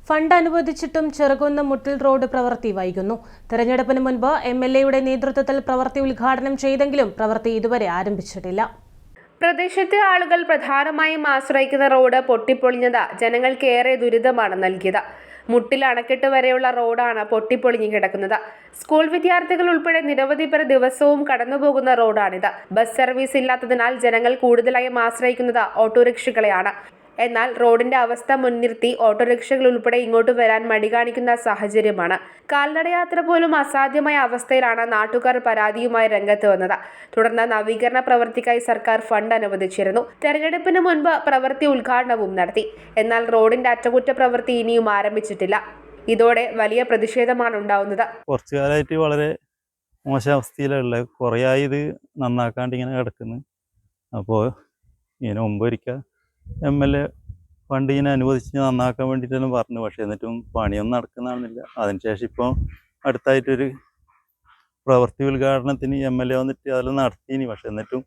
Fund അനുവദിച്ചിട്ടും Cherukunnam മുട്ടിൽ road പ്രവൃത്തി വൈകുന്നു. തെരഞ്ഞെടുപ്പിന് മുൻപ് MLAയുടെ നേതൃത്വത്തിൽ പ്രവൃത്തി ഉദ്ഘാടനം ചെയ്തെങ്കിലും പ്രവൃത്തി ഇതുവരെ ആരംഭിച്ചിട്ടില്ല. പ്രദേശത്തെ ആളുകൾ പ്രധാനമായും ആശ്രയിക്കുന്ന റോഡ് പൊട്ടിപ്പൊളിഞ്ഞത് ജനങ്ങൾക്കേറെ ദുരിതമാണ് നൽകിയത്. മുട്ടിൽ അണക്കെട്ട് വരെയുള്ള റോഡാണ് പൊട്ടിപ്പൊളിഞ്ഞു കിടക്കുന്നത്. സ്കൂൾ വിദ്യാർത്ഥികൾ ഉൾപ്പെടെ നിരവധി പേർ ദിവസവും കടന്നുപോകുന്ന റോഡാണിത്. ബസ് സർവീസ് ഇല്ലാത്തതിനാൽ ജനങ്ങൾ കൂടുതലായും ആശ്രയിക്കുന്നത് ഓട്ടോറിക്ഷകളെയാണ്. എന്നാൽ റോഡിന്റെ അവസ്ഥ മുൻനിർത്തി ഓട്ടോറിക്ഷകൾ ഉൾപ്പെടെ ഇങ്ങോട്ട് വരാൻ മടി കാണിക്കുന്ന സാഹചര്യമാണ്. കാൽനടയാത്ര പോലും അസാധ്യമായ അവസ്ഥയിലാണ് നാട്ടുകാർ പരാതിയുമായി രംഗത്ത് വന്നത്. തുടർന്ന് നവീകരണ പ്രവൃത്തിക്കായി സർക്കാർ ഫണ്ട് അനുവദിച്ചിരുന്നു. തെരഞ്ഞെടുപ്പിന് മുൻപ് പ്രവൃത്തി ഉദ്ഘാടനവും നടത്തി. എന്നാൽ റോഡിന്റെ അറ്റകുറ്റപ്രവൃത്തി ഇനിയും ആരംഭിച്ചിട്ടില്ല. ഇതോടെ വലിയ പ്രതിഷേധമാണ് ഉണ്ടാവുന്നത്. കുറച്ചു കാലമായിട്ട് വളരെ മോശം അവസ്ഥയിലുള്ള കുറേയായി ഇത് നന്നാക്കാണ്ട് ഇങ്ങനെ കിടക്കുന്നു. അപ്പോൾ ഇതിന് മുമ്പൊരിക്കൽ MLA ഫണ്ട് ഇങ്ങനെ അനുവദിച്ച് നന്നാക്കാൻ വേണ്ടിയിട്ടെല്ലാം പറഞ്ഞു. പക്ഷേ എന്നിട്ടും പണിയൊന്നും നടക്കുന്നതാണെന്നില്ല. അതിനുശേഷം ഇപ്പോൾ അടുത്തായിട്ടൊരു പ്രവൃത്തി ഉദ്ഘാടനത്തിന് MLA വന്നിട്ട് അതെല്ലാം നടത്തിയിനി. പക്ഷെ എന്നിട്ടും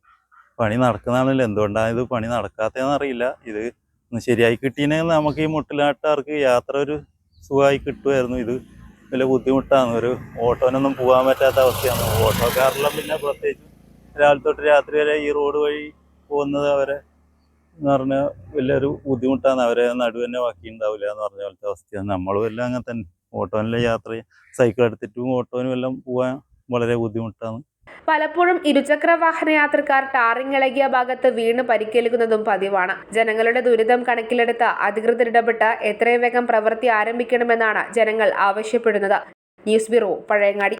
പണി നടക്കുന്നതാണെന്നില്ല. എന്തുകൊണ്ടാണ് ഇത് പണി നടക്കാത്തതെന്ന് അറിയില്ല. ഇത് ഒന്ന് ശരിയായി കിട്ടിയെങ്കിൽ നമുക്ക് ഈ മുട്ടിലാട്ടുകാർക്ക് യാത്ര ഒരു സുഖമായി കിട്ടുമായിരുന്നു. ഇത് വലിയ ബുദ്ധിമുട്ടാണ്. ഒരു ഓട്ടോനൊന്നും പോകാൻ പറ്റാത്ത അവസ്ഥയാണ്. ഓട്ടോക്കാരെല്ലാം പിന്നെ പ്രത്യേകിച്ച് രാവിലെ തൊട്ട് രാത്രി വരെ ഈ റോഡ് വഴി പോകുന്നത് അവരെ എന്ന് പറഞ്ഞാൽ വലിയൊരു ബുദ്ധിമുട്ടാണ്. അവരെ നടുവന്നെ ബാക്കിയുണ്ടാവില്ല എന്ന് പറഞ്ഞ പോലത്തെ അവസ്ഥയാണ്. നമ്മളും എല്ലാം അങ്ങനെ തന്നെ ഓട്ടോനിലെ യാത്ര സൈക്കിൾ എടുത്തിട്ടും ഓട്ടോനും എല്ലാം പോകാൻ വളരെ ബുദ്ധിമുട്ടാണ്. പലപ്പോഴും ഇരുചക്ര വാഹന യാത്രക്കാർ ടാറിങ് ഇളകിയ ഭാഗത്ത് വീണ് പരിക്കേൽക്കുന്നതും പതിവാണ്. ജനങ്ങളുടെ ദുരിതം കണക്കിലെടുത്ത് അധികൃതർ ഇടപെട്ട് എത്രയും വേഗം പ്രവൃത്തി ആരംഭിക്കണമെന്നാണ് ജനങ്ങൾ ആവശ്യപ്പെടുന്നത്. News bureau, Pazhayangadi.